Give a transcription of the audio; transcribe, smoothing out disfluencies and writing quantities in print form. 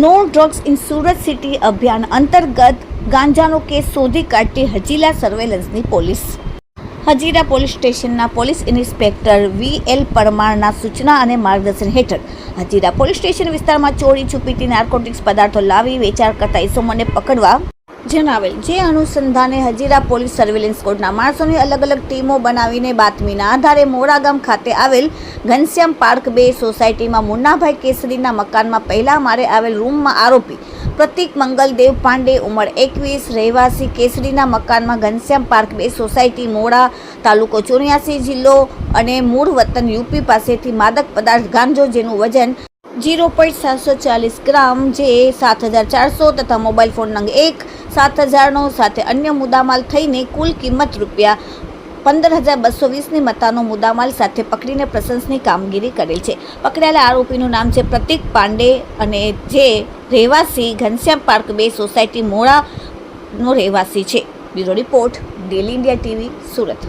No drugs in Surat city અભિયાન અંતર્ગત ગાંજાનો કેસ શોધી કાઢતી હજીરા સર્વેલન્સની પોલીસ. હજીરા પોલીસ સ્ટેશનના પોલીસ ઇન્સ્પેક્ટર VL પરમારના સૂચના અને માર્ગદર્શન હેઠળ હજીરા પોલીસ સ્ટેશન વિસ્તારમાં ચોરી છુપીથી નાર્કોટિક્સ પદાર્થો લાવી વેચાણ કરતા ઇસમોને પકડવા જણાવેલ. જે અનુસંધાને હજીરા પોલીસ સર્વેલન્સ સ્કોડના માણસોની અલગ અલગ ટીમો બનાવીને બાતમીના આધારે મોરાગામ ખાતે આવેલ ઘનશ્યામ પાર્ક 2 સોસાયટીમાં મુન્નાભાઈ કેસરીના મકાનમાં પહેલા માળે આવેલ રૂમમાં આરોપી પ્રતિક મંગલદેવ પાંડે ઉંમર 21 રહેવાસી કેસરીના મકાનમાં ઘનશ્યામ પાર્ક 2 સોસાયટી મોડા તાલુકો 84 જિલ્લો અને મૂળ વતન યુપી પાસેથી માદક પદાર્થ ગાંજો જેનું વજન 0.740 ગ્રામ જે 7,400 તથા મોબાઈલ ફોન નંગ 7,000નો સાથે અન્ય મુદ્દામાલ થઈને કુલ કિંમત રૂપિયા 15,220ની મત્તાનો મુદ્દામાલ સાથે પકડીને પ્રશંસની કામગીરી કરેલ છે. પકડાયેલા આરોપીનું નામ છે પ્રતિક પાંડે અને જે રહેવાસી ઘનશ્યામ પાર્ક 2 સોસાયટી મોડાનો રહેવાસી છે. Bureau report daily India TV Surat.